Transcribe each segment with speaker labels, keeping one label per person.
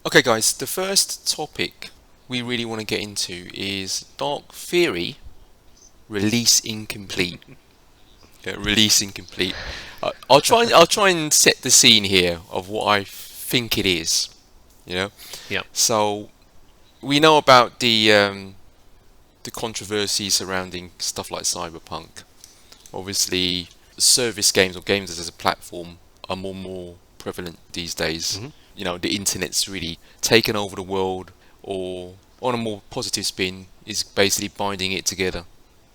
Speaker 1: Okay, guys, the first topic we really want to get into is Dark Theory Release Incomplete. Yeah, release incomplete. I'll try and set the scene here of what I think it is. You know,
Speaker 2: Yeah.
Speaker 1: so we know about the controversy surrounding stuff like Cyberpunk. Obviously, service games or games as a platform are more and more prevalent these days.
Speaker 2: Hmm.
Speaker 1: The internet's really taken over the world, or on a more positive spin, is basically binding it together.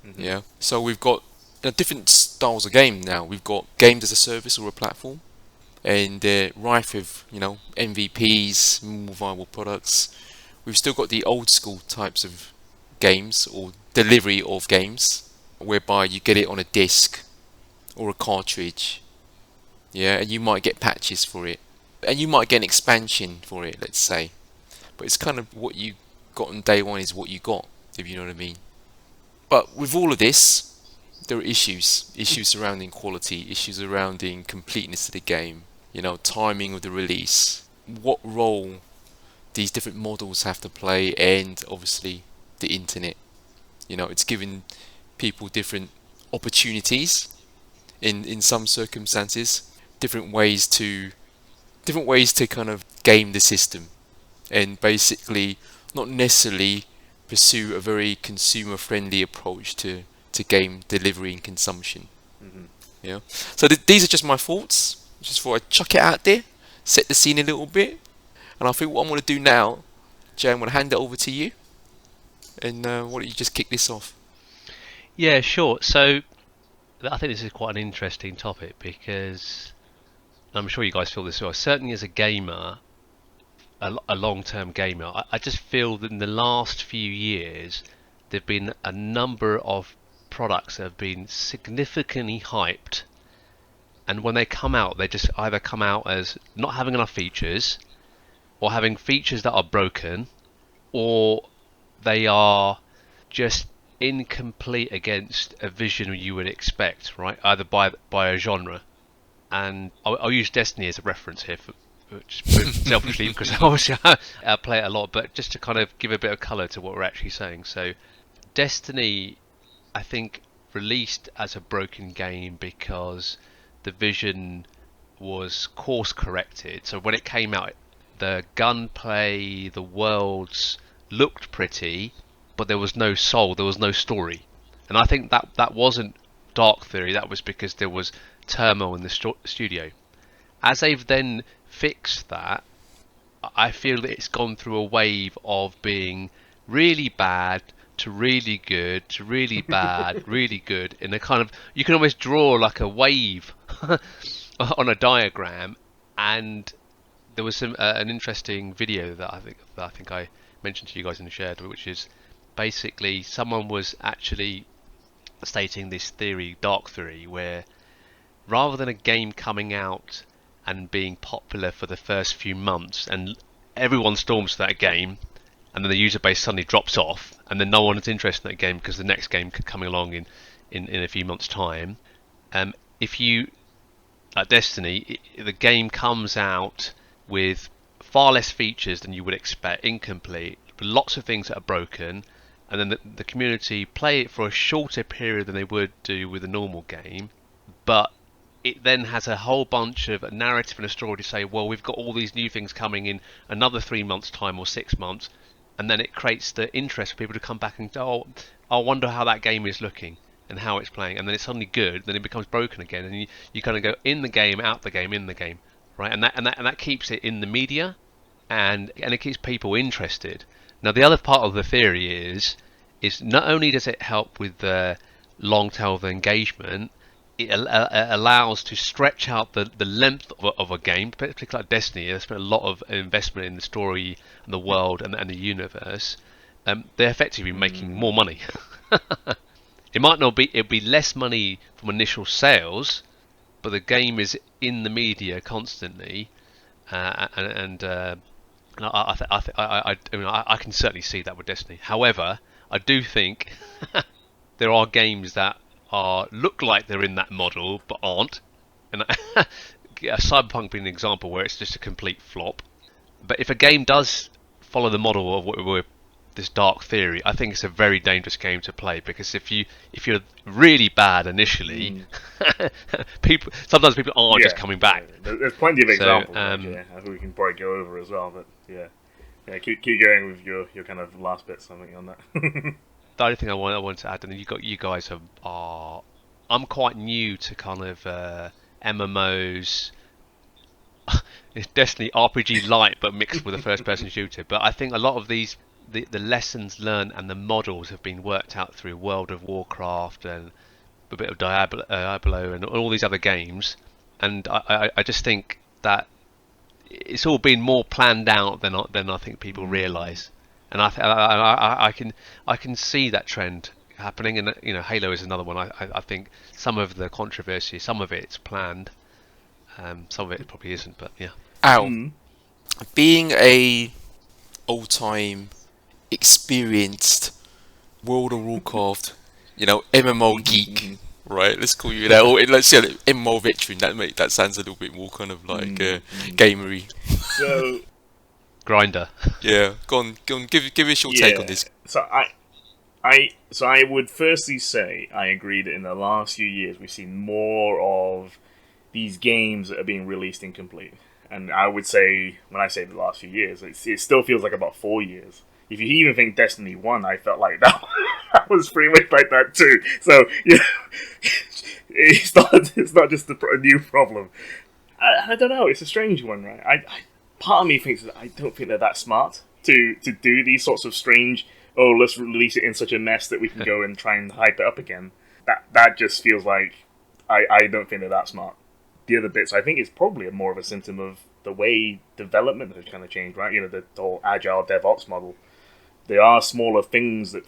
Speaker 2: Hmm.
Speaker 1: Yeah. So we've got different styles of game now. We've got games as a service or a platform, and they're rife with MVPs, more viable products. We've still got the old school types of games or delivery of games, whereby you get it on a disc or a cartridge, yeah, and you might get patches for it, and you might get an expansion for it, let's say. But it's kind of what you got on day one is what you got, if you know what I mean. But with all of this, there are issues surrounding quality, issues surrounding completeness of the game, timing of the release, what role these different models have to play, and obviously the internet. It's given people opportunities in some circumstances, different ways to kind of game the system, and basically not necessarily pursue a very consumer friendly approach to game delivery and consumption.
Speaker 2: Hmm.
Speaker 1: So these are just my thoughts. Just thought I'd chuck it out there, set the scene a little bit, and I think what I'm going to do now, Jay, I'm going to hand it over to you, and why don't you just kick this off?
Speaker 2: Yeah, sure. So I think this is quite an interesting topic because I'm sure you guys feel this as well. Certainly, as a gamer, a long-term gamer, I just feel that in the last few years, there've been a number of products that have been significantly hyped, and when they come out, they just either come out as not having enough features, or having features that are broken, or they are just incomplete against a vision you would expect, right? Either by a genre. And I'll use Destiny as a reference here, just selfishly because obviously I play it a lot, but just to kind of give a bit of colour to what we're actually saying. So, Destiny, I think, released as a broken game because the vision was course corrected. So when it came out, the gunplay, the worlds looked pretty, but there was no soul, there was no story. And I think that wasn't dark theory, that was because there was turmoil in the studio. As they've then fixed that, I feel that it's gone through a wave of being really bad to really good to really bad, really good, in a kind of, you can almost draw like a wave on a diagram. And there was an interesting video that I think I mentioned to you guys in the shared, which is basically someone was actually stating this theory, dark theory, where rather than a game coming out and being popular for the first few months and everyone storms to that game, and then the user base suddenly drops off, and then no one is interested in that game because the next game coming along in a few months' time. If you, like Destiny, the game comes out with far less features than you would expect, incomplete, lots of things that are broken, and then the community play it for a shorter period than they would do with a normal game, but it then has a whole bunch of narrative and a story to say, well, we've got all these new things coming in another 3 months' time or 6 months, and then it creates the interest for people to come back and go, oh, I wonder how that game is looking and how it's playing, and then it's suddenly good, then it becomes broken again, and you kind of go in the game, out the game, in the game, right? And that keeps it in the media, and it keeps people interested. Now, the other part of the theory is not only does it help with the long tail of engagement, it allows to stretch out the length of a game, particularly like Destiny. They spent a lot of investment in the story and the world and the universe. They're effectively making more money. It might not be, it'll be less money from initial sales, but the game is in the media constantly, and I can certainly see that with Destiny. However, I do think there are games that look like they're in that model but aren't, and Cyberpunk being an example where it's just a complete flop. But if a game does follow the model of what we're this dark theory, I think it's a very dangerous game to play, because if you're really bad initially, sometimes people are just coming back.
Speaker 3: There's plenty of examples. I think we can probably go over as well. But yeah, keep going with your kind of last bit, something on that.
Speaker 2: The only thing I want to add, and you guys are I'm quite new to kind of MMOs. It's Destiny RPG light, but mixed with a first-person shooter. But I think a lot of these, the lessons learned and the models have been worked out through World of Warcraft and a bit of Diablo and all these other games. And I just think that it's all been more planned out than I think people realise. And I can see that trend happening. And Halo is another one. I think some of the controversy, some of it's planned. Some of it probably isn't, but yeah.
Speaker 1: Al, being a old-time, experienced World of Warcraft, MMO geek, right? Let's call you that. Or let's say MMO veteran. That sounds a little bit more kind of like gamery.
Speaker 3: So,
Speaker 2: grinder.
Speaker 1: Yeah, go on. Give us your take on this.
Speaker 3: So I would firstly say I agree that in the last few years we've seen more of these games that are being released incomplete. And I would say, when I say the last few years, it still feels like about 4 years. If you even think Destiny 1, I felt like that was pretty much like that too. So, it's not just a new problem. I don't know, it's a strange one, right? Part of me thinks that I don't think they're that smart to do these sorts of strange, let's release it in such a mess that we can go and try and hype it up again. That just feels like I don't think they're that smart. The other bits, I think, is probably more of a symptom of the way development has kind of changed, right? The whole agile DevOps model. There are smaller things that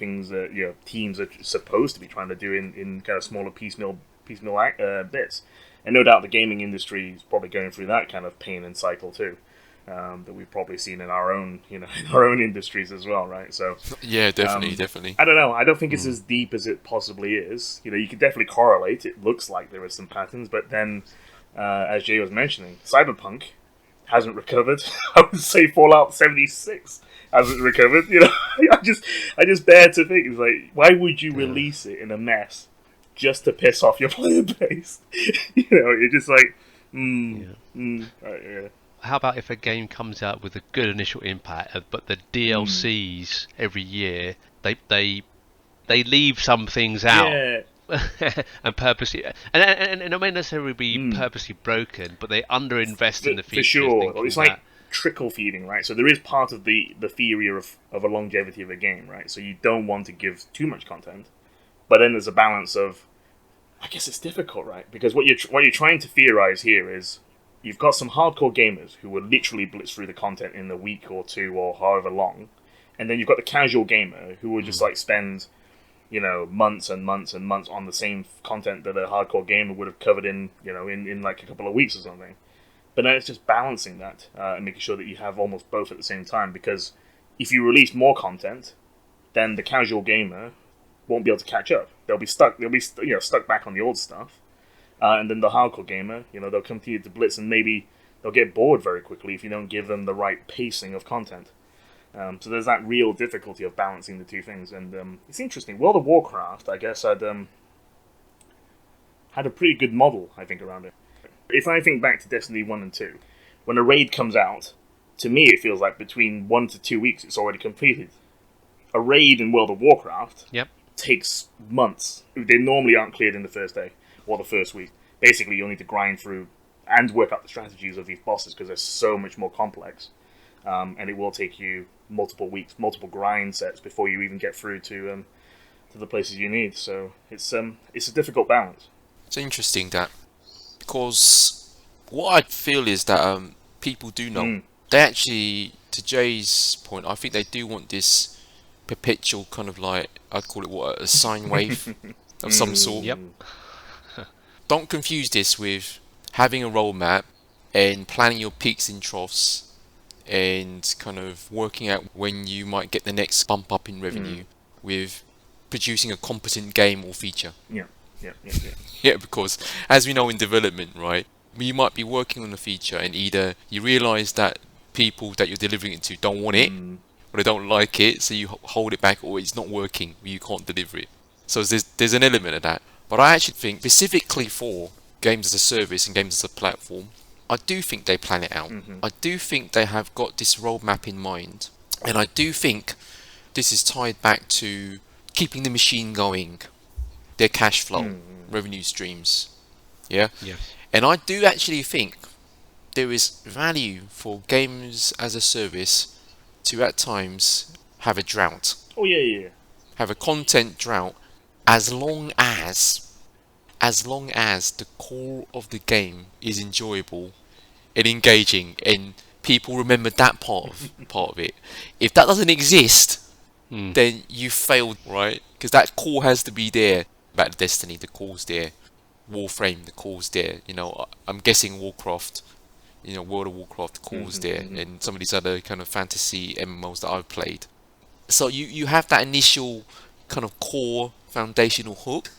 Speaker 3: teams are supposed to be trying to do in kind of smaller piecemeal bits. And no doubt the gaming industry is probably going through that kind of pain and cycle too. That we've probably seen in our own, in our own industries as well, right? So
Speaker 1: yeah, definitely.
Speaker 3: I don't know. I don't think it's as deep as it possibly is. You can definitely correlate. It looks like there are some patterns, but then, as Jay was mentioning, Cyberpunk hasn't recovered. I would say Fallout 76 hasn't recovered. I just bear to think, it's like, why would you release it in a mess just to piss off your player base? You're just like, yeah.
Speaker 2: How about if a game comes out with a good initial impact, but the DLCs every year they leave some things out, and purposely, and it may necessarily be purposely broken, but they underinvest in the features.
Speaker 3: For sure, it's like trickle feeding, right? So there is part of the theory of a longevity of a game, right? So you don't want to give too much content, but then there's a balance of, I guess it's difficult, right? Because what you're trying to theorize here is, you've got some hardcore gamers who will literally blitz through the content in a week or two or however long, and then you've got the casual gamer who will just like spend, months and months and months on the same content that a hardcore gamer would have covered in like a couple of weeks or something. But then it's just balancing that and making sure that you have almost both at the same time, because if you release more content, then the casual gamer won't be able to catch up. They'll be stuck. They'll be stuck back on the old stuff. And then the hardcore gamer, they'll continue to blitz, and maybe they'll get bored very quickly if you don't give them the right pacing of content. So there's that real difficulty of balancing the two things, and it's interesting. World of Warcraft, I guess, had a pretty good model, I think, around it. If I think back to Destiny 1 and 2, when a raid comes out, to me it feels like between 1 to 2 weeks it's already completed. A raid in World of Warcraft takes months. They normally aren't cleared in the first day or the first week. Basically, you'll need to grind through and work out the strategies of these bosses because they're so much more complex. And it will take you multiple weeks, multiple grind sets before you even get through to the places you need. So it's a difficult balance.
Speaker 1: It's interesting that, because what I feel is that people do know. They actually, to Jay's point, I think they do want this perpetual kind of like, I'd call it a sine wave of some sort.
Speaker 2: Yep.
Speaker 1: Don't confuse this with having a roadmap and planning your peaks and troughs and kind of working out when you might get the next bump up in revenue with producing a competent game or feature. Yeah, because as we know in development, right, you might be working on a feature and either you realise that people that you're delivering it to don't want it, or they don't like it, so you hold it back, or it's not working, you can't deliver it. So there's an element of that. But I actually think specifically for games as a service and games as a platform, I do think they plan it out. I do think they have got this roadmap in mind, and I do think this is tied back to keeping the machine going, their cash flow, revenue streams. Yeah?
Speaker 2: Yes.
Speaker 1: And I do actually think there is value for games as a service to at times have a drought,
Speaker 3: Oh yeah.
Speaker 1: have a content drought, as long as the core of the game is enjoyable and engaging, and people remember that part of it. If that doesn't exist, then you failed, right? Because that core has to be there. About Destiny, the core's there. Warframe, the core's there. You know, I'm guessing Warcraft, you know, World of Warcraft, the core's there, and some of these other kind of fantasy MMOs that I've played. So you have that initial kind of core foundational hook,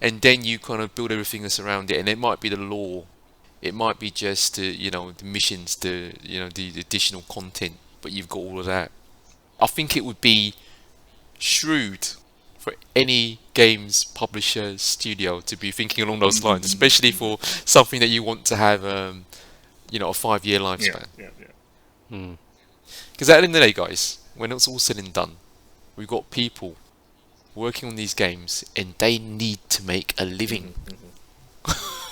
Speaker 1: and then you kind of build everything that's around it. And it might be the lore, it might be just you know, the missions, the additional content, but you've got all of that. I think it would be shrewd for any games publisher studio to be thinking along those lines, especially for something that you want to have you know, a 5-year lifespan. Because at the end of the day, guys, when it's all said and done, we've got people working on these games, and they need to make a living.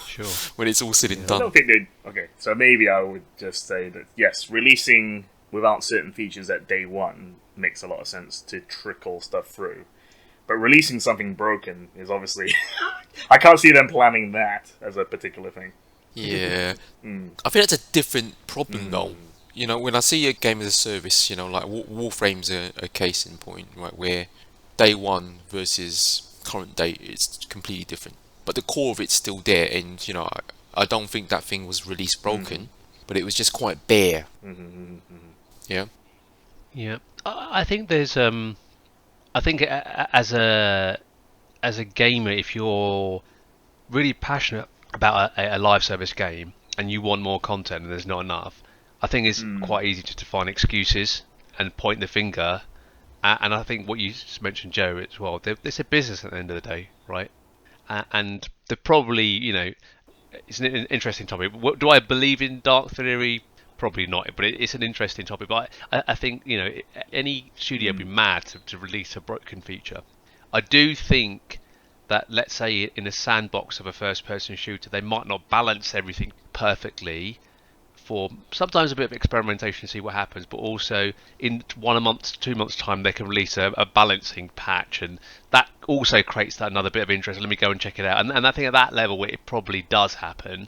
Speaker 2: Sure.
Speaker 1: When it's all said and
Speaker 3: I
Speaker 1: done.
Speaker 3: don't think they. Okay, so maybe I would just say that yes, releasing without certain features at day one makes a lot of sense to trickle stuff through. But releasing something broken is obviously I can't see them planning that as a particular thing.
Speaker 1: Yeah. I think that's a different problem though. You know, when I see a game as a service, you know, like Warframe's a case in point, right, where day one versus current day, it's completely different. But the core of it's still there, and you know, I don't think that thing was released broken, but it was just quite bare. Yeah.
Speaker 2: Yeah, I think there's I think as a gamer, if you're really passionate about a live service game and you want more content and there's not enough, I think it's quite easy to find excuses and point the finger. And I think what you just mentioned, Joe, as well, it's a business at the end of the day, right? And they're probably, you know, it's an interesting topic. Do I believe in dark theory? Probably not, but it's an interesting topic. But I think, you know, any studio would be mad to release a broken feature. I do think that, let's say, in a sandbox of a first-person shooter, they might not balance everything perfectly. For sometimes a bit of experimentation to see what happens, but also in 1 month, 2 months time they can release a balancing patch, and that also creates that another bit of interest. Let me go and check it out, and I think at that level it probably does happen.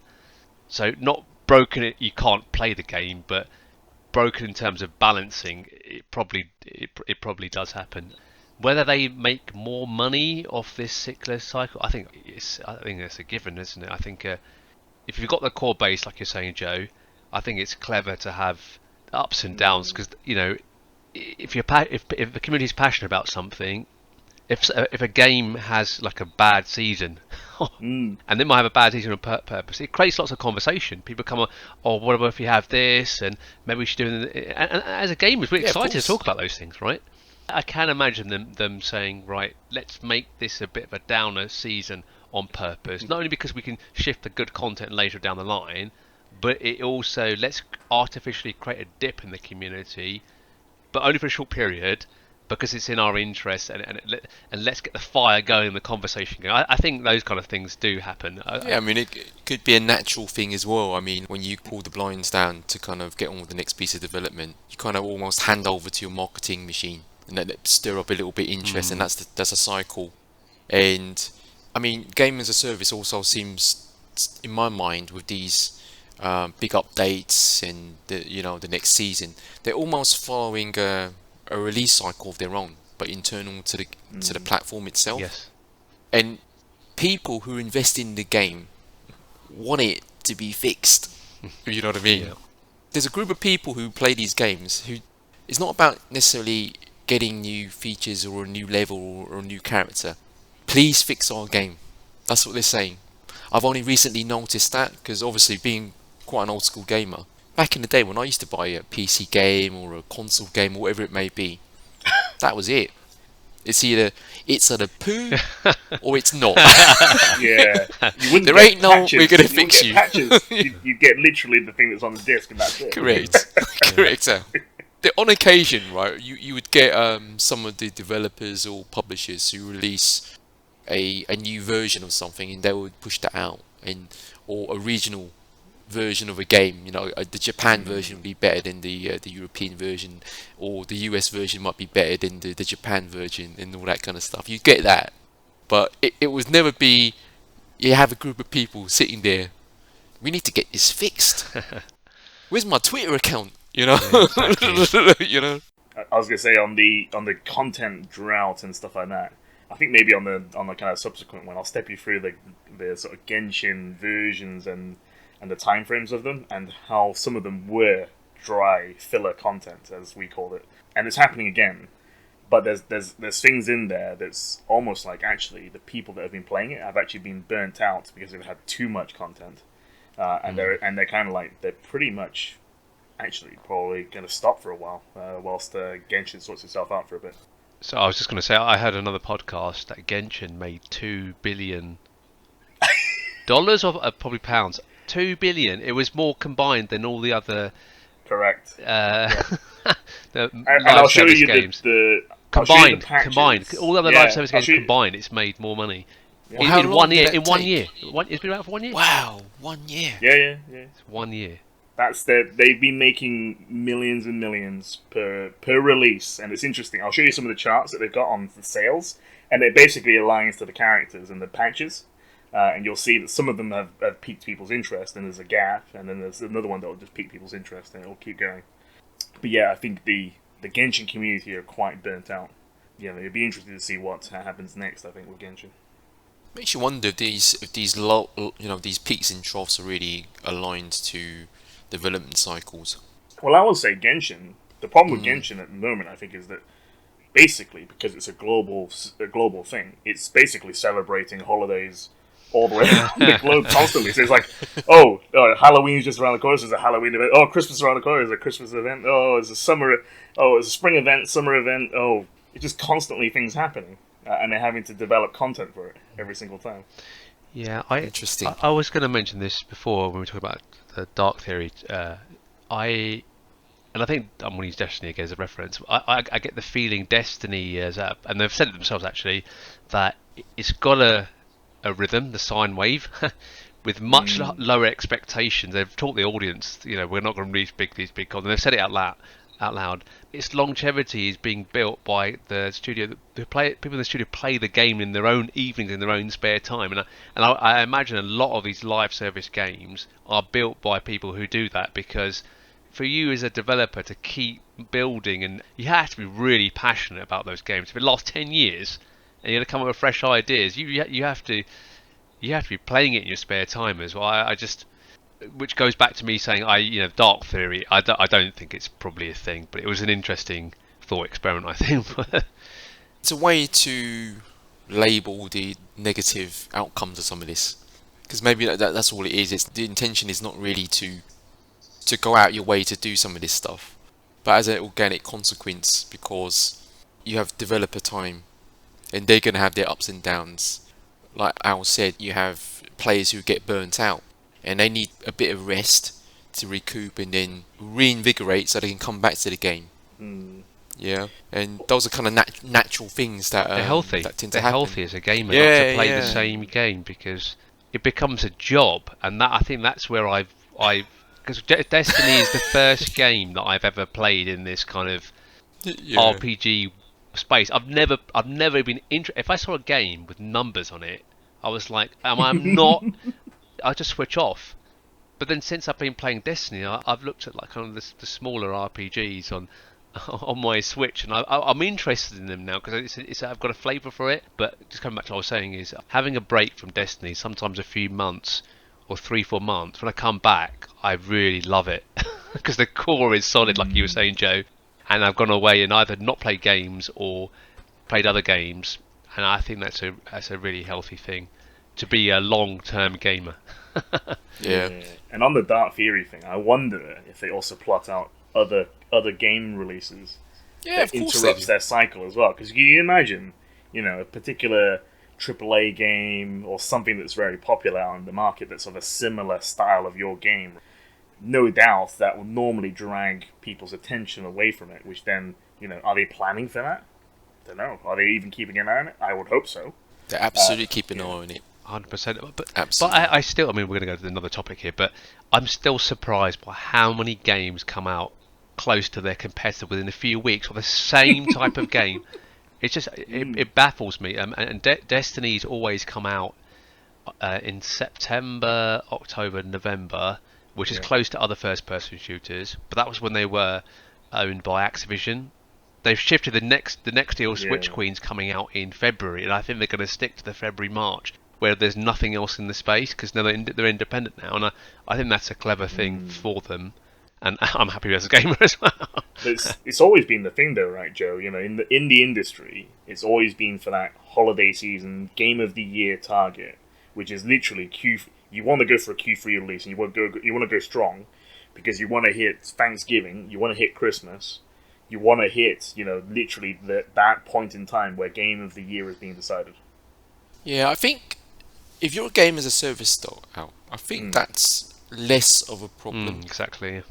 Speaker 2: So not broken, you can't play the game, but broken in terms of balancing, it probably does happen. Whether they make more money off this cyclical cycle, I think that's a given, isn't it? I think if you've got the core base, like you're saying, Joe, I think it's clever to have ups and downs, because, you know, if the community's passionate about something, if a game has like a bad season, and they might have a bad season on purpose, it creates lots of conversation. People come on, oh, what about if we have this, and maybe we should do it. And as a gamer, we're excited to talk about those things, right? I can imagine them saying, right, let's make this a bit of a downer season on purpose, not only because we can shift the good content later down the line, but it also, let's artificially create a dip in the community, but only for a short period, because it's in our interest, and let's get the fire going, the conversation going. I think those kind of things do happen.
Speaker 1: Yeah, I mean, it could be a natural thing as well. I mean, when you pull the blinds down to kind of get on with the next piece of development, you kind of almost hand over to your marketing machine, and let it stir up a little bit interest, and that's a cycle. And I mean, game as a service also seems, in my mind, with these big updates and the next season, they're almost following a release cycle of their own, but internal to the platform itself.
Speaker 2: Yes.
Speaker 1: And people who invest in the game want it to be fixed. You know what I mean?
Speaker 2: Yeah.
Speaker 1: There's a group of people who play these games who, it's not about necessarily getting new features or a new level or a new character. Please fix our game. That's what they're saying. I've only recently noticed that, because obviously being quite an old school gamer, Back in the day when I used to buy a PC game or a console game or whatever it may be, that was it. It's either poo or it's not.
Speaker 3: Yeah, you wouldn't
Speaker 1: There
Speaker 3: get
Speaker 1: ain't no
Speaker 3: patches.
Speaker 1: we're gonna
Speaker 3: You wouldn't
Speaker 1: fix
Speaker 3: get
Speaker 1: you.
Speaker 3: patches. You get literally the thing that's on the disc, and that's it.
Speaker 1: Correct. Correct. On occasion, right, you would get some of the developers or publishers who release a new version of something, and they would push that out, or a regional version of a game. You know, the Japan version would be better than the European version, or the US version might be better than the Japan version, and all that kind of stuff. You get that, but it would never be. You have a group of people sitting there. We need to get this fixed. Where's my Twitter account? You know,
Speaker 2: Yeah, exactly.
Speaker 1: you know.
Speaker 3: I was gonna say on the content drought and stuff like that. I think maybe on the kind of subsequent one, I'll step you through the sort of Genshin versions and the timeframes of them, and how some of them were dry filler content, as we called it. And it's happening again. But there's things in there that's almost like actually the people that have been playing it have actually been burnt out because they've had too much content, and they're kind of like they're pretty much actually probably going to stop for a while whilst Genshin sorts itself out for a bit.
Speaker 2: So I was just going to say, I heard another podcast that Genshin made $2 billion or probably pounds. 2 billion. It was more combined than all the other
Speaker 3: Correct.
Speaker 2: the
Speaker 3: And
Speaker 2: live
Speaker 3: I'll show
Speaker 2: service
Speaker 3: you
Speaker 2: games.
Speaker 3: I'll show you the
Speaker 2: Combined.
Speaker 3: patches.
Speaker 2: All the other
Speaker 3: Yeah,
Speaker 2: live service
Speaker 3: I'll
Speaker 2: games
Speaker 3: show you-
Speaker 2: combined, it's made more money.
Speaker 1: Well, how
Speaker 2: in
Speaker 1: long
Speaker 2: one
Speaker 1: did
Speaker 2: year.
Speaker 1: that
Speaker 2: In 1
Speaker 1: take?
Speaker 2: year. It's been out for 1 year.
Speaker 1: Wow, 1 year.
Speaker 3: Yeah.
Speaker 2: It's 1 year.
Speaker 3: They've been making millions and millions per release, and it's interesting. I'll show you some of the charts that they've got on the sales, and it basically aligns to the characters and the patches. And you'll see that some of them have piqued people's interest, and there's a gap, and then there's another one that will just pique people's interest, and it will keep going. But yeah, I think the Genshin community are quite burnt out. Yeah, it'd be interesting to see what happens next. I think with Genshin.
Speaker 1: Makes you wonder if these these peaks and troughs are really aligned to development cycles.
Speaker 3: Well, I will say Genshin. The problem with Genshin at the moment, I think, is that basically because it's a global thing, it's basically celebrating holidays all the way around the globe constantly. So it's like, Halloween's just around the corner, so there's a Halloween event. Oh, Christmas is around the corner, there's a Christmas event. Oh, it's a spring event, summer event. Oh, it's just constantly things happening, and they're having to develop content for it every single time.
Speaker 2: Yeah,
Speaker 1: Interesting.
Speaker 2: I was going to mention this before when we were talking about the Dark Theory. I think I'm going to use Destiny again as a reference. I get the feeling Destiny and they've said it themselves actually, that it's got a rhythm, the sine wave, with much lower expectations. They've taught the audience, we're not going to release these big content. They've said it out loud. Its longevity is being built by the studio. People in the studio play the game in their own evenings, in their own spare time, and I imagine a lot of these live service games are built by people who do that, because for you as a developer to keep building, and you have to be really passionate about those games. If it lasts 10 years and you're going to come up with fresh ideas, you have to be playing it in your spare time as well. I just, which goes back to me saying Dark Theory. I don't think it's probably a thing, but it was an interesting thought experiment, I think.
Speaker 1: It's a way to label the negative outcomes of some of this, because maybe that's all it is. The intention is not really to go out your way to do some of this stuff, but as an organic consequence, because you have developer time, and they're going to have their ups and downs. Like Al said, you have players who get burnt out, and they need a bit of rest to recoup and then reinvigorate so they can come back to the game. Yeah, and those are kind of natural things that
Speaker 2: they're healthy.
Speaker 1: That tend to
Speaker 2: They're
Speaker 1: happen.
Speaker 2: healthy as a gamer, not to play the same game, because it becomes a job, and I think that's where because Destiny is the first game that I've ever played in this kind of RPG space. I've never been interested. If I saw a game with numbers on it, I was like, I'm not. I just switch off. But then since I've been playing Destiny, I've looked at like kind of the smaller RPGs on my Switch, and I'm interested in them now because I've got a flavour for it. But just coming back to what I was saying, is having a break from Destiny, sometimes a few months or 3-4 months. When I come back, I really love it because the core is solid, like you were saying, Joe. And I've gone away and either not played games or played other games, and I think that's a really healthy thing to be a long-term gamer.
Speaker 1: Yeah.
Speaker 3: And on the Dark Theory thing, I wonder if they also plot out other game releases
Speaker 1: Yeah,
Speaker 3: that
Speaker 1: of course they
Speaker 3: interrupts
Speaker 1: do.
Speaker 3: their cycle as well. Because you imagine, a particular AAA game or something that's very popular on the market that's of a similar style of your game. No doubt that will normally drag people's attention away from it, which then, are they planning for that? I don't know. Are they even keeping an eye on it? I would hope so.
Speaker 1: They absolutely keep an eye on it.
Speaker 2: 100%. But
Speaker 1: Absolutely.
Speaker 2: I still, I mean, we're going to go to another topic here, but I'm still surprised by how many games come out close to their competitor within a few weeks or the same type of game. It's just, it baffles me. And Destiny's always come out in September, October, November, which is close to other first-person shooters. But that was when they were owned by Activision. They've shifted the next deal. Switch Queen's coming out in February, and I think they're going to stick to the February-March, where there's nothing else in the space because now they're independent now, and I think that's a clever thing for them. And I'm happy as a gamer as well.
Speaker 3: It's always been the thing, though, right, Joe? In the industry, it's always been for that holiday season game of the year target, which is literally You want to go for a Q3 release, and you want to go strong, because you want to hit Thanksgiving, you want to hit Christmas, you want to hit literally that point in time where game of the year is being decided.
Speaker 1: Yeah, I think if you're a game as a service start out, I think that's less of a problem.
Speaker 2: Exactly.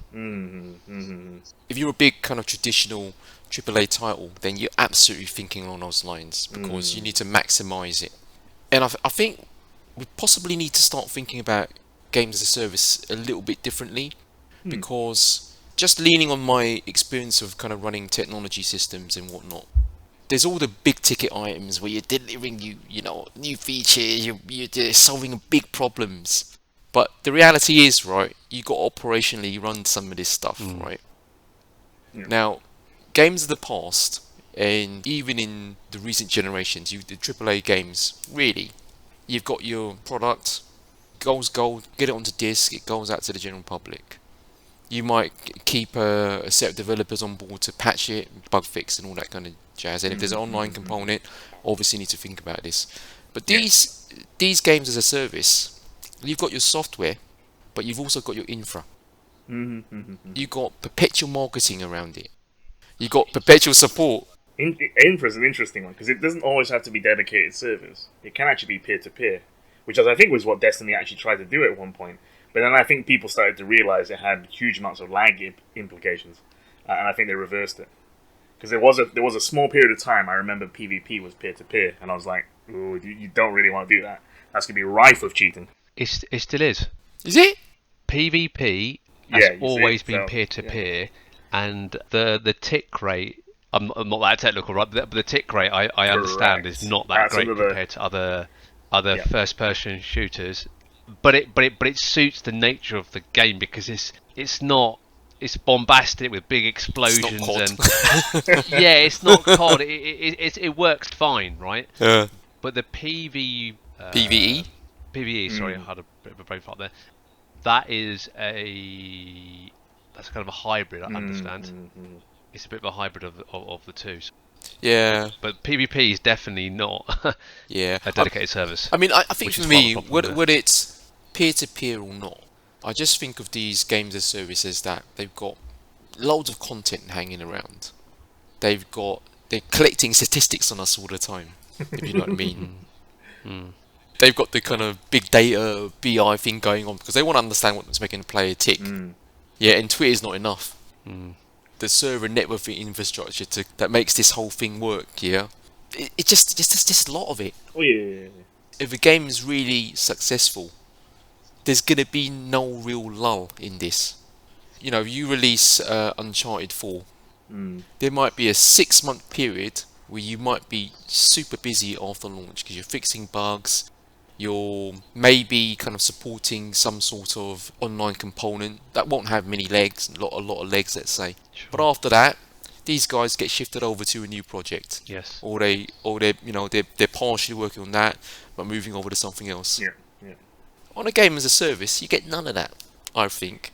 Speaker 1: If you're a big kind of traditional AAA title, then you're absolutely thinking along those lines because you need to maximize it. And I think we possibly need to start thinking about games as a service a little bit differently because just leaning on my experience of kind of running technology systems and whatnot, there's all the big ticket items where you're delivering new features, you're solving big problems. But the reality is, right, you got to operationally run some of this stuff, right?
Speaker 3: Yeah.
Speaker 1: Now, games of the past, and even in the recent generations, the AAA games, really, you've got your product, goes gold, get it onto disc, it goes out to the general public. You might keep a set of developers on board to patch it, bug fix, and all that kind of jazz. And if there's an online component, obviously you need to think about this. But these games as a service, you've got your software, but you've also got your infra. You've got perpetual marketing around it. You've got perpetual support.
Speaker 3: Infra is an interesting one because it doesn't always have to be dedicated servers. It can actually be peer-to-peer, which I think was what Destiny actually tried to do at one point. But then I think people started to realize it had huge amounts of lag implications, and I think they reversed it. Because there was a small period of time I remember PvP was peer-to-peer, and I was like, ooh, you don't really want to do that. That's going to be rife with cheating.
Speaker 2: It still is.
Speaker 1: Is it?
Speaker 2: PvP has always been
Speaker 3: so,
Speaker 2: peer-to-peer, and the tick rate. I'm not that technical, right? But the tick rate I understand is not that great compared to other first-person shooters. But it suits the nature of the game because it's bombastic with big explosions and it's not COD. It works fine, right?
Speaker 1: Yeah.
Speaker 2: But the PvE. Sorry, I had a bit of a brain fart there. That's kind of a hybrid. I understand. It's a bit of a hybrid of the two.
Speaker 1: Yeah.
Speaker 2: But PvP is definitely not a dedicated service.
Speaker 1: I mean, I think for me, whether it's peer-to-peer or not, I just think of these games as services that they've got loads of content hanging around. They're collecting statistics on us all the time, if you know what I mean. They've got the kind of big data BI thing going on because they want to understand what's making a player tick. Yeah, and Twitter's not enough. The server networking infrastructure that makes this whole thing work, it's just a lot of it.
Speaker 3: Oh yeah.
Speaker 1: If a game is really successful, there's gonna be no real lull in this. If you release Uncharted 4, there might be a 6-month period where you might be super busy after launch because you're fixing bugs, you're maybe kind of supporting some sort of online component that won't have many legs, a lot of legs, let's say.
Speaker 2: Sure.
Speaker 1: But after that, these guys get shifted over to a new project.
Speaker 2: Yes.
Speaker 1: Or they're partially working on that, but moving over to something else.
Speaker 3: Yeah.
Speaker 1: On a game as a service, you get none of that, I think.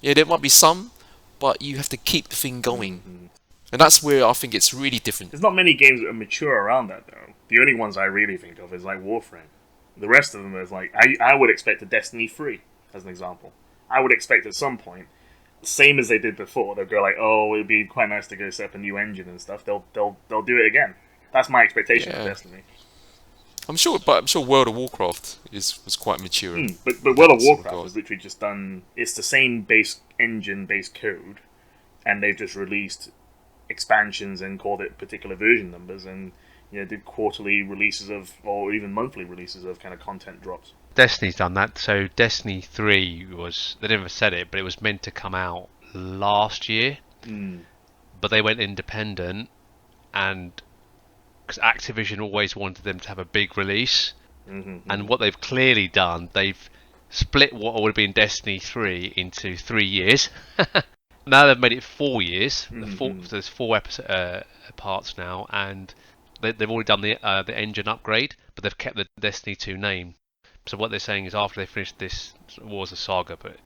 Speaker 1: Yeah, there might be some, but you have to keep the thing going. And that's where I think it's really different.
Speaker 3: There's not many games that are mature around that, though. The only ones I really think of is like Warframe. The rest of them is like I would expect a Destiny 3 as an example. I would expect at some point, same as they did before, they'll go like, oh, it'd be quite nice to go set up a new engine and stuff. They'll do it again. That's my expectation of Destiny.
Speaker 1: I'm sure World of Warcraft was quite mature.
Speaker 3: But World of Warcraft has literally just done. It's the same base engine, base code, and they've just released expansions and called it particular version numbers, and did quarterly releases of, or even monthly releases of kind of content drops.
Speaker 2: Destiny's done that. So Destiny 3 was, they never said it, but it was meant to come out last year. But they went independent, and because Activision always wanted them to have a big release, and what they've clearly done, they've split what would have been Destiny 3 into 3 years. Now they've made it 4 years. There's 4 parts now, and they've already done the engine upgrade, but they've kept the Destiny 2 name. So what they're saying is, after they finish this War's a Saga, but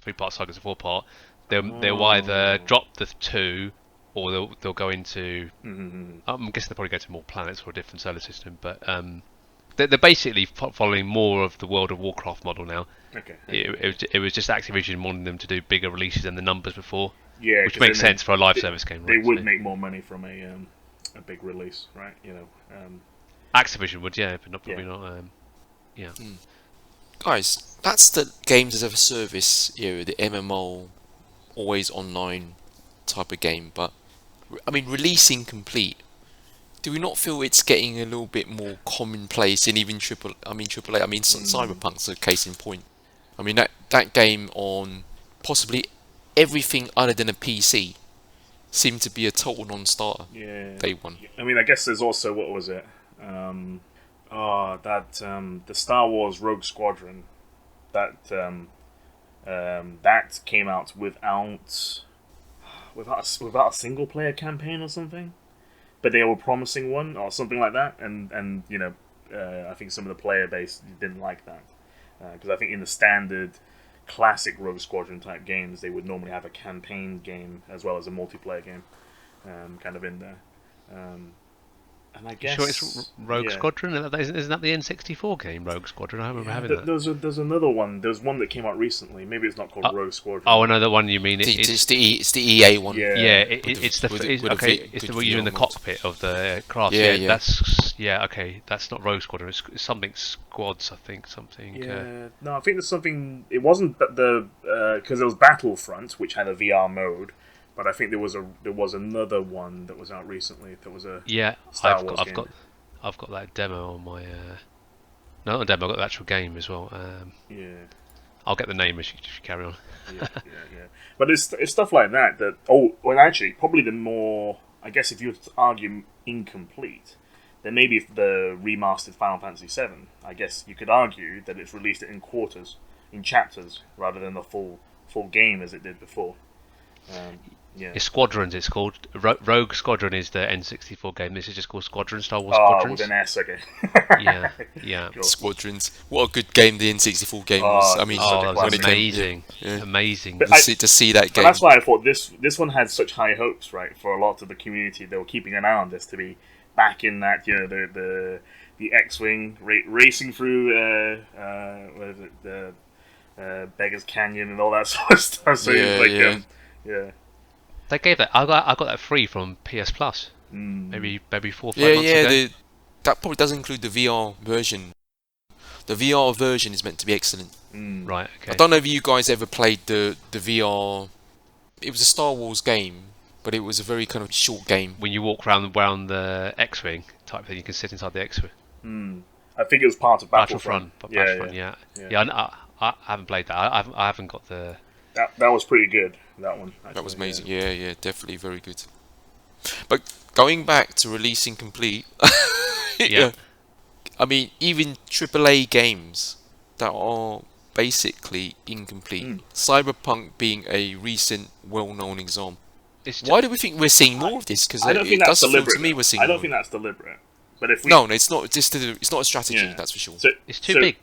Speaker 2: 3-part Saga's a 4-part, they'll either drop the 2, or they'll go into. I'm guessing they'll probably go to more planets or a different solar system, but they're basically following more of the World of Warcraft model now.
Speaker 3: Okay.
Speaker 2: It was just Activision wanting them to do bigger releases than the numbers before.
Speaker 3: Yeah,
Speaker 2: which makes sense for a live service game.
Speaker 3: They would make more money from a big release, right?
Speaker 2: Activision would, but probably not.
Speaker 1: Guys, that's the games as a service, the MMO, always online type of game. But I mean, releasing complete. Do we not feel it's getting a little bit more commonplace in even AAA? I mean, Cyberpunk's a case in point. I mean, that game on possibly everything other than a PC seemed to be a total non-starter. Day one.
Speaker 3: I mean, I guess there's also, what was it? The Star Wars Rogue Squadron. That came out without a single player campaign or something. But they were promising one or something like that, and I think some of the player base didn't like that, because I think in the standard classic Rogue Squadron type games, they would normally have a campaign game as well as a multiplayer game, kind of in there. And I guess
Speaker 2: sure it's Rogue Squadron? Isn't that the N64 game, Rogue Squadron? I remember having that.
Speaker 3: There's another one. There's one that came out recently. Maybe it's not called Rogue Squadron.
Speaker 2: Oh, I know the one you mean.
Speaker 1: It's the EA one.
Speaker 2: It's the one you're in the cockpit of the craft. That's not Rogue Squadron. It's something Squads, I think. Something.
Speaker 3: No, I think there's something. It wasn't because there was Battlefront, which had a VR mode. But I think there was another one that was out recently. That was a Star Wars game.
Speaker 2: I've got that demo on my not a demo. I've got the actual game as well. I'll get the name as you carry on.
Speaker 3: But it's stuff like that. Actually, probably the more, I guess, if you were to argue incomplete, then maybe if the remastered Final Fantasy VII, I guess you could argue that it's released it in quarters, in chapters, rather than the full game as it did before.
Speaker 2: It's Squadrons, it's called. Rogue Squadron is the N64 game. This is just called Squadron, Star Wars Squadrons.
Speaker 3: With an S, okay.
Speaker 2: yeah.
Speaker 3: Cool.
Speaker 1: Squadrons. What a good game the N64 game was. I mean,
Speaker 2: that was amazing. Amazing.
Speaker 1: To see that game.
Speaker 3: That's why I thought this one had such high hopes, right, for a lot of the community. They were keeping an eye on this to be back in that, the X-Wing racing through, what is it, the Beggar's Canyon and all that sort of stuff. So
Speaker 2: They gave that. I got that free from PS Plus. Maybe 4 or 5 months ago.
Speaker 1: That probably does include the VR version. The VR version is meant to be excellent.
Speaker 2: Right. Okay.
Speaker 1: I don't know if you guys ever played the VR. It was a Star Wars game, but it was a very kind of short game.
Speaker 2: When you walk around the X-wing type thing, you can sit inside the X-wing.
Speaker 3: I think it was part of Battlefront.
Speaker 2: Yeah. I haven't played that. I haven't got the.
Speaker 3: That was pretty good. That one. Actually,
Speaker 1: that was amazing. Yeah, definitely very good. But going back to releasing complete, I mean, even AAA games that are basically incomplete. Cyberpunk being a recent, well-known example. Why do we think we're seeing more of this? Because
Speaker 3: I don't think that's deliberate.
Speaker 1: To me we're seeing.
Speaker 3: I don't think that's deliberate. But if we...
Speaker 1: No, it's not. It's not a strategy. That's for sure.
Speaker 2: It's too big.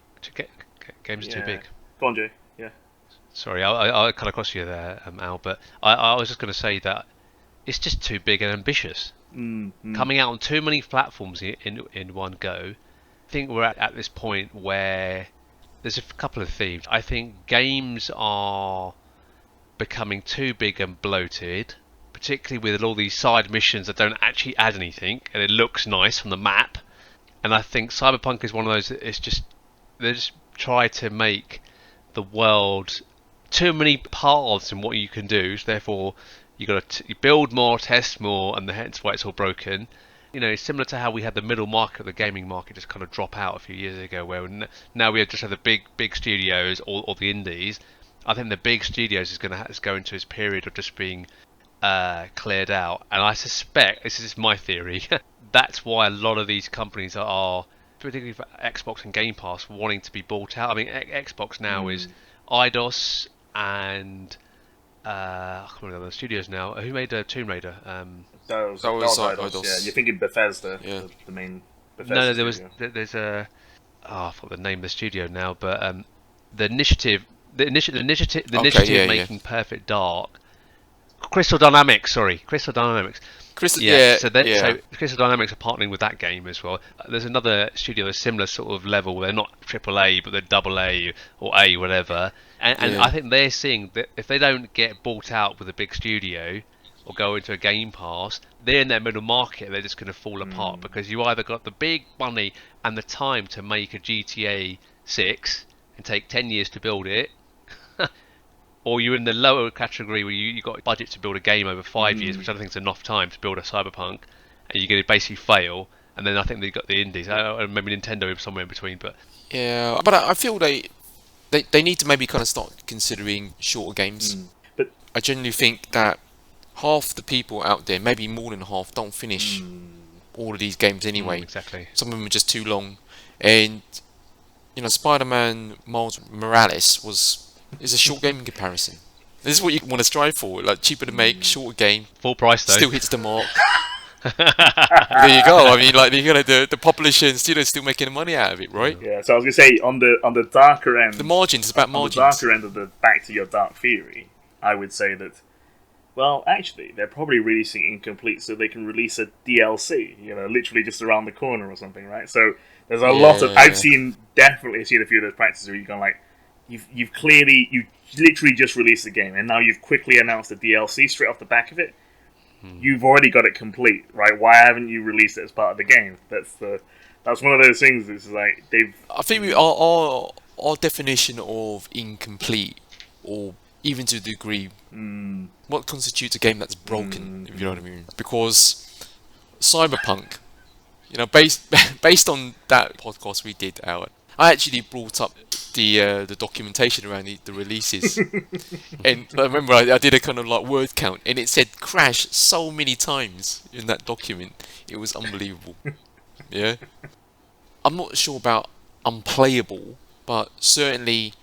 Speaker 2: Games are too big.
Speaker 3: Go on, Jay. Yeah.
Speaker 2: Sorry, I cut across you there, Al. But I was just going to say that it's just too big and ambitious. Coming out on too many platforms in one go, think we're at this point where there's a couple of themes. I think games are becoming too big and bloated, particularly with all these side missions that don't actually add anything, and it looks nice from the map. And I think Cyberpunk is one of those that it's just they just try to make the world too many paths in what you can do. So therefore, you got to build more, test more, and hence why it's all broken. You know, it's similar to how we had the middle market, the gaming market, just kind of drop out a few years ago, where now we just have the big studios or the indies. I think the big studios is going to go into this period of just being cleared out, and I suspect, this is my theory, that's why a lot of these companies are, particularly for Xbox and Game Pass, wanting to be bought out. I mean, Xbox now is Eidos and I can't remember the other studios now. Who made Tomb Raider?
Speaker 3: That was
Speaker 1: Eidos.
Speaker 3: Yeah, you're thinking Bethesda,
Speaker 1: Yeah.
Speaker 3: the main Bethesda.
Speaker 2: No, there was
Speaker 3: studio.
Speaker 2: there's I forgot the name of the studio now, but the initiative making Perfect Dark. Crystal Dynamics. So Crystal Dynamics are partnering with that game as well. There's another studio that's similar sort of level where they're not AAA but they're AA or A, whatever. And I think they're seeing that if they don't get bought out with a big studio or go into a Game Pass, they're in their middle market. They're just going to fall apart because you either got the big money and the time to make a GTA 6 and take 10 years to build it, or you're in the lower category where you got a budget to build a game over 5 years, which I don't think is enough time to build a Cyberpunk, and you're going to basically fail. And then I think they got the indies. Maybe Nintendo is somewhere in between, but
Speaker 1: Yeah, but I feel they need to maybe kind of start considering shorter games.
Speaker 3: But
Speaker 1: I genuinely think that half the people out there, maybe more than half, don't finish all of these games anyway.
Speaker 2: exactly.
Speaker 1: Some of them are just too long. And, you know, Spider-Man Miles Morales is a short game in comparison. This is what you want to strive for, like cheaper to make, shorter game,
Speaker 2: Full price though.
Speaker 1: still hits the mark. There you go. I mean, like the publisher and studio still making the money out of it, right?
Speaker 3: yeah, so I was gonna say on the darker end,
Speaker 1: The margins, it's about
Speaker 3: on
Speaker 1: margins.
Speaker 3: the darker end of the back to your dark theory, I would say that, well, actually, they're probably releasing Incomplete so they can release a DLC, you know, literally just around the corner or something, right? So there's a lot of, I've definitely seen a few of those practices where you've gone like, you literally just released the game and now you've quickly announced the DLC straight off the back of it. You've already got it complete, right? Why haven't you released it as part of the game? That's one of those things. It's like
Speaker 1: I think our definition of incomplete, or even to a degree, what constitutes a game that's broken, if you know what I mean? Because Cyberpunk, you know, based on that podcast we did, Howard, I actually brought up the documentation around the releases, and I remember I did a kind of like word count, and it said crash so many times in that document. It was unbelievable. Yeah, I'm not sure about unplayable, but certainly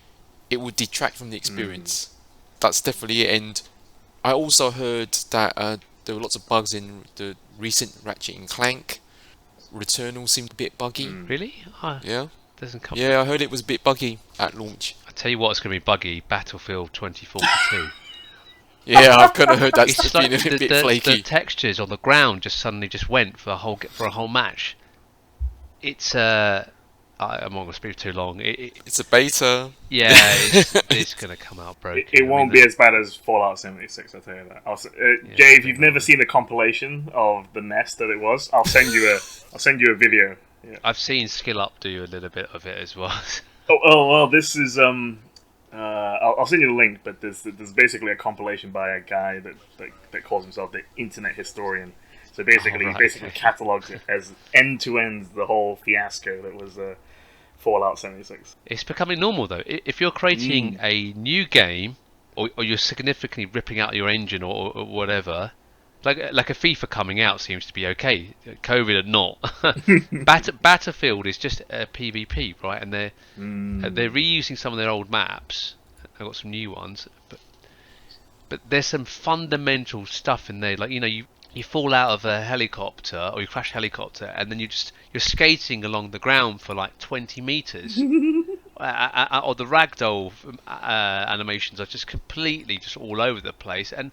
Speaker 1: it would detract from the experience. That's definitely it. And I also heard that there were lots of bugs in the recent Ratchet and Clank. Returnal seemed a bit buggy.
Speaker 2: Really?
Speaker 1: Yeah.
Speaker 2: Doesn't come.
Speaker 1: Yeah, I heard it was a bit buggy at launch.
Speaker 2: I tell you what, it's going to be buggy. Battlefield 2042.
Speaker 1: Yeah, I've kind of heard that's
Speaker 2: It's
Speaker 1: been
Speaker 2: like
Speaker 1: a bit flaky.
Speaker 2: the textures on the ground just suddenly just went for a whole match. It's I'm not going to speak too long.
Speaker 1: It's a beta.
Speaker 2: Yeah, it's going to come out broken.
Speaker 3: it won't be as bad as Fallout 76. I'll tell you that. Jay, if you've never seen the compilation of the mess that it was, I'll send you a video. Yeah.
Speaker 2: I've seen Skill Up do a little bit of it as well.
Speaker 3: Well, this is I'll send you the link, but there's basically a compilation by a guy that calls himself the Internet Historian. So basically, he catalogues it as end to end the whole fiasco that was Fallout 76.
Speaker 2: It's becoming normal though. If you're creating a new game, or you're significantly ripping out your engine or whatever, like a FIFA coming out seems to be okay. COVID or not, Battlefield is just a PvP, right? And they're reusing some of their old maps. I've got some new ones, but there's some fundamental stuff in there. Like, you know, you fall out of a helicopter or you crash a helicopter, and then you're skating along the ground for like 20 meters. Or the ragdoll animations are just completely just all over the place, and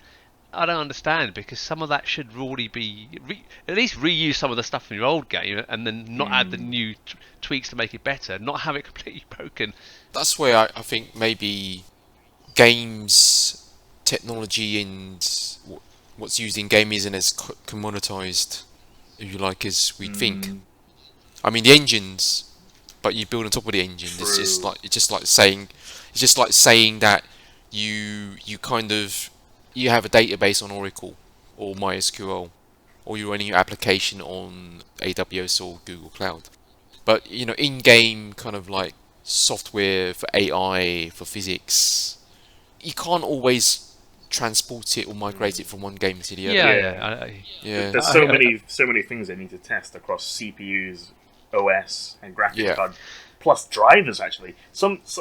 Speaker 2: I don't understand, because some of that should really be at least reuse some of the stuff from your old game and then not add the new tweaks to make it better, not have it completely broken.
Speaker 1: That's where I think maybe games technology and what's used in game isn't as commoditized, if you like, as we'd think. I mean, the engines, but you build on top of the engine. It's just like saying that you kind of you have a database on Oracle or MySQL, or you're running your application on AWS or Google Cloud. But in-game kind of like software for AI, for physics, you can't always transport it or migrate it from one game to the other.
Speaker 2: Yeah.
Speaker 3: There's so many things they need to test across CPUs, OS, and graphics card, plus drivers. Actually,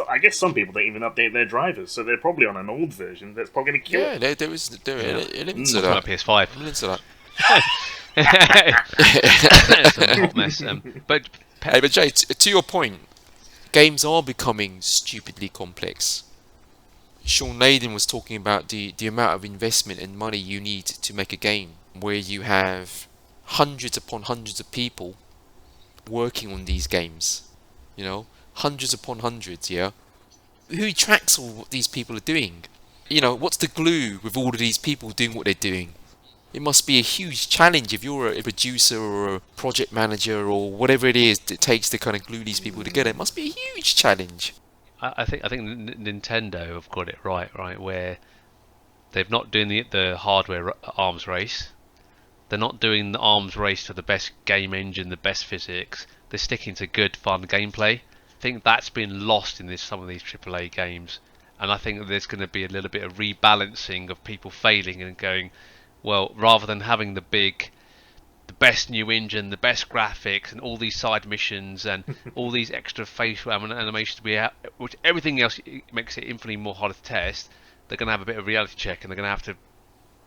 Speaker 3: I guess some people don't even update their drivers, so they're probably on an old version that's probably going to kill it.
Speaker 1: There are elements of that.
Speaker 2: PS5.
Speaker 1: Elements of that.
Speaker 2: It's a hot mess. But
Speaker 1: Jay, to your point, games are becoming stupidly complex. Sean Layden was talking about the amount of investment and money you need to make a game where you have hundreds upon hundreds of people working on these games. Hundreds upon hundreds, Who tracks all what these people are doing? What's the glue with all of these people doing what they're doing? It must be a huge challenge if you're a producer or a project manager or whatever it is that takes to kind of glue these people together. It must be a huge challenge.
Speaker 2: I think Nintendo have got it right, where they're not doing the hardware arms race. They're not doing the arms race for the best game engine, the best physics. They're sticking to good, fun gameplay. I think that's been lost in some of these AAA games, and I think there's going to be a little bit of rebalancing of people failing and going, well, rather than having the best new engine, the best graphics, and all these side missions and all these extra facial animations which everything else makes it infinitely more harder to test, they're going to have a bit of reality check, and they're going to have to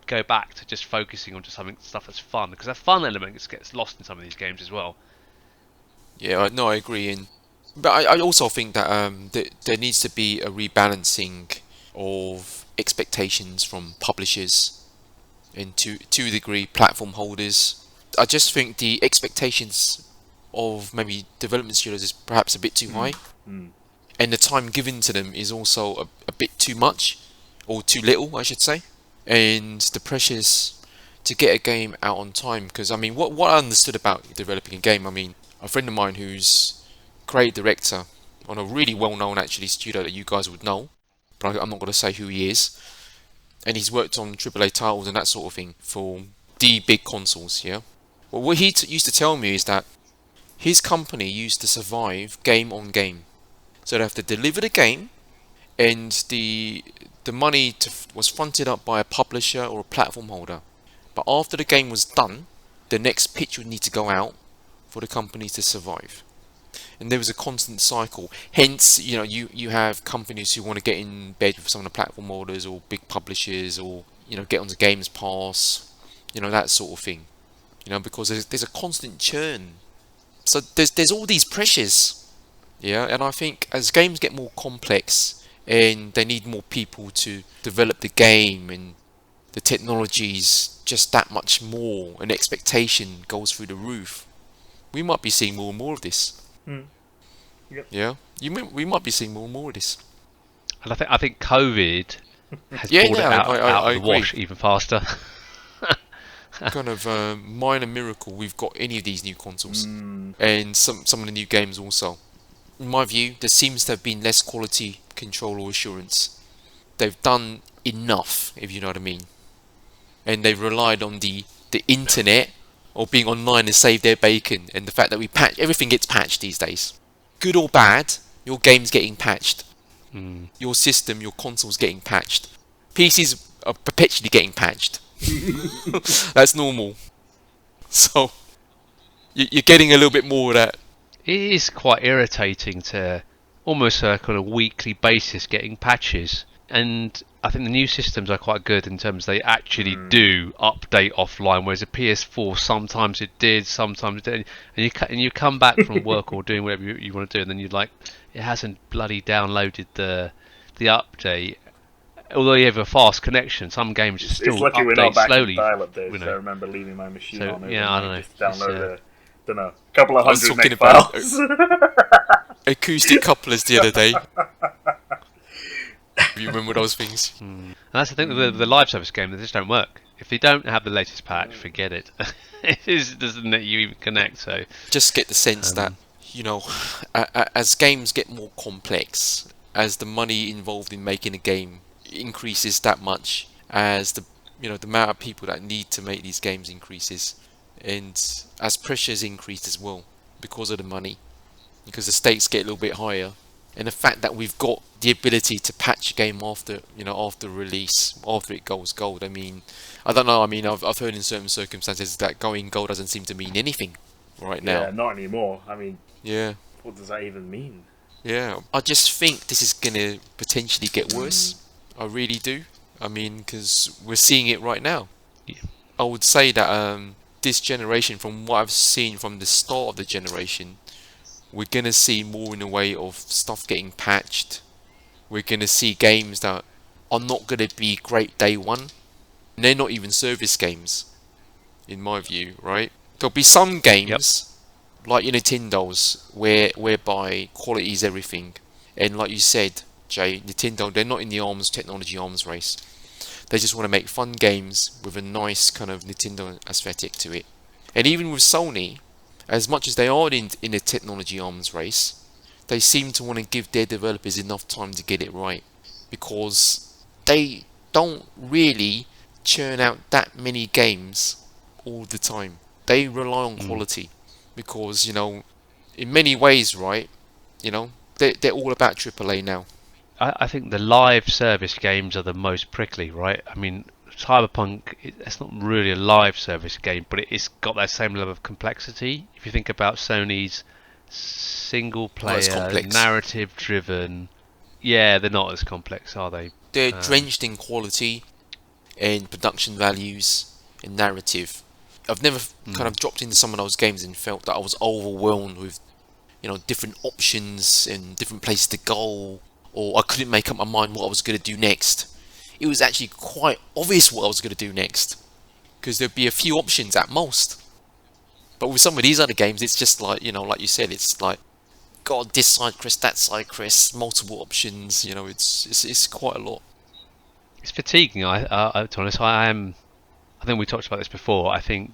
Speaker 2: go back to just focusing on just having stuff that's fun, because that fun element gets lost in some of these games as well.
Speaker 1: Yeah, no, I agree. But I also think that there needs to be a rebalancing of expectations from publishers and to a degree platform holders. I just think the expectations of maybe development studios is perhaps a bit too high, and the time given to them is also a bit too much, or too little, I should say. And the pressures to get a game out on time, because I mean, what I understood about developing a game, I mean, a friend of mine who's creative director on a really well-known actually studio that you guys would know, but I'm not going to say who he is, and he's worked on AAA titles and that sort of thing for the big consoles. Well, what he used to tell me is that his company used to survive game on game, so they have to deliver the game, and the money was fronted up by a publisher or a platform holder. But after the game was done, the next pitch would need to go out for the companies to survive. And there was a constant cycle. Hence, you have companies who want to get in bed with some of the platform holders or big publishers, or get onto Games Pass, that sort of thing. Because there's a constant churn. So there's all these pressures. And I think as games get more complex, and they need more people to develop the game, and the technology's just that much more, and expectation goes through the roof, we might be seeing more and more of this.
Speaker 3: Yep.
Speaker 1: We might be seeing more and more of this.
Speaker 2: And I think COVID has brought it out of the wash even faster.
Speaker 1: Kind of minor miracle we've got any of these new consoles, and some of the new games also. In my view, there seems to have been less quality control or assurance. They've done enough, if you know what I mean, and they've relied on the internet or being online to save their bacon, and the fact that everything gets patched these days. Good or bad, your game's getting patched. Your system, your console's getting patched. PCs are perpetually getting patched. That's normal. So you're getting a little bit more of that.
Speaker 2: It is quite irritating to almost on a weekly basis getting patches, and I think the new systems are quite good in terms they actually do update offline, whereas a PS4 sometimes it did, sometimes it didn't, and you come back from work or doing whatever you want to do, and then you're like, it hasn't bloody downloaded the update, although you have a fast connection, some games just still
Speaker 3: It's lucky we're not
Speaker 2: update
Speaker 3: back
Speaker 2: slowly.
Speaker 3: in dial-up days.
Speaker 2: You
Speaker 3: I
Speaker 2: know.
Speaker 3: remember leaving my machine
Speaker 2: So,
Speaker 3: on
Speaker 2: yeah, I
Speaker 3: overnight
Speaker 2: don't know.
Speaker 3: just to download
Speaker 2: It's,
Speaker 3: don't know, a couple of
Speaker 1: I was
Speaker 3: hundred
Speaker 1: talking
Speaker 3: meg
Speaker 1: about
Speaker 3: files.
Speaker 1: acoustic couplers the other day. You remember those things?
Speaker 2: and that's the thing with the live service game, they just don't work. If they don't have the latest patch, forget it. It doesn't let you even connect. So
Speaker 1: Just get the sense that, you know, as games get more complex, as the money involved in making a game increases that much, as the the amount of people that need to make these games increases, and as pressures increase as well because of the money, because the stakes get a little bit higher, and the fact that we've got the ability to patch a game after release, after it goes gold. I mean, I don't know. I mean, I've heard in certain circumstances that going gold doesn't seem to mean anything right
Speaker 3: Yeah,
Speaker 1: now.
Speaker 3: not anymore. I mean,
Speaker 1: Yeah,
Speaker 3: what does that even mean?
Speaker 1: yeah. I just think this is gonna potentially get worse. I really do. I mean, because we're seeing it right now.
Speaker 2: yeah.
Speaker 1: I would say that this generation, from what I've seen from the start of the generation, we're gonna see more in the way of stuff getting patched. We're gonna see games that are not gonna be great day one. And they're not even service games, in my view, right? There'll be some
Speaker 2: Yep.
Speaker 1: games like your Nintendo's whereby quality is everything, and like you said, Jay, Nintendo, they're not in the technology arms race. They just want to make fun games with a nice kind of Nintendo aesthetic to it. And even with Sony, as much as they are in a technology arms race, they seem to want to give their developers enough time to get it right, because they don't really churn out that many games all the time. They rely on quality because, in many ways, right, they're all about AAA now.
Speaker 2: I think the live service games are the most prickly, right? I mean, Cyberpunk, it's not really a live service game, but it's got that same level of complexity. If you think about Sony's single
Speaker 1: Not as
Speaker 2: player,
Speaker 1: complex.
Speaker 2: narrative driven, yeah, they're not as complex, are they?
Speaker 1: They're drenched in quality and production values and narrative. I've never kind of dropped into some of those games and felt that I was overwhelmed with, different options and different places to go, or I couldn't make up my mind what I was going to do next. It was actually quite obvious what I was going to do next, because there'd be a few options at most. But with some of these other games, it's just like, like you said, it's like, God, this side quest, that side quest, multiple options. It's quite a lot.
Speaker 2: It's fatiguing. To be honest, I am. I think we talked about this before. I think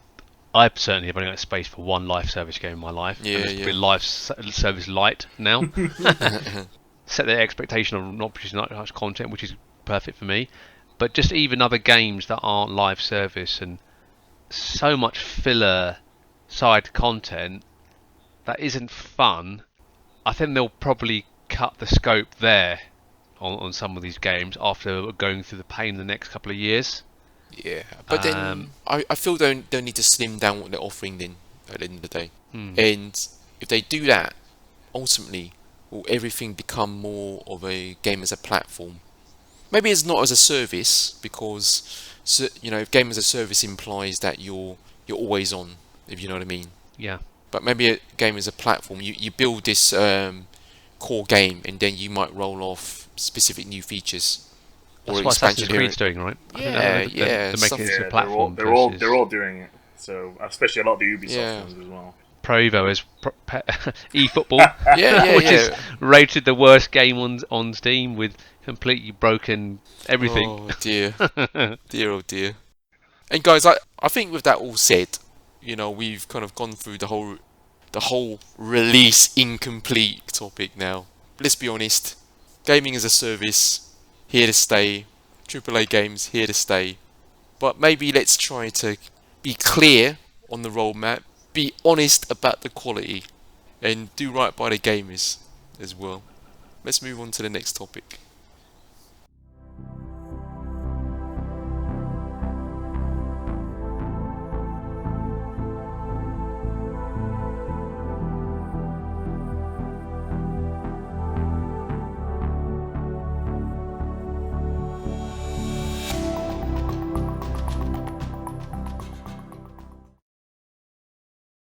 Speaker 2: I certainly have only got space for one live service game in my life,
Speaker 1: Yeah,
Speaker 2: and it's
Speaker 1: yeah.
Speaker 2: probably live service light now. Set their expectation of not producing that much content, which is perfect for me. But just even other games that aren't live service and so much filler side content that isn't fun. I think they'll probably cut the scope there on some of these games after going through the pain the next couple of years.
Speaker 1: Yeah, but then I feel they need to slim down what they're offering then at the end of the day. And if they do that, ultimately, will everything become more of a game as a platform? Maybe it's not as a service, because if game as a service implies that you're always on, if you know what I mean.
Speaker 2: Yeah.
Speaker 1: But maybe a game as a platform, you build this core game, and then you might roll off specific new features or
Speaker 2: That's what
Speaker 1: expansion
Speaker 2: Assassin's
Speaker 1: here.
Speaker 2: Creed's doing, right? I think
Speaker 1: Yeah,
Speaker 2: they're
Speaker 1: stuff-
Speaker 2: making it to
Speaker 3: Yeah,
Speaker 2: a platform.
Speaker 3: they're all doing it. So especially a lot of the Ubisoft
Speaker 1: Yeah.
Speaker 3: ones as well.
Speaker 2: Pro Evo is eFootball,
Speaker 1: Yeah,
Speaker 2: which
Speaker 1: yeah.
Speaker 2: is rated the worst game on Steam with completely broken everything.
Speaker 1: Oh dear, dear, oh dear. And guys, I think with that all said, we've kind of gone through the whole release incomplete topic now. Let's be honest, gaming as a service, here to stay. AAA games, here to stay. But maybe let's try to be clear on the roadmap, be honest about the quality, and do right by the gamers as well. Let's move on to the next topic.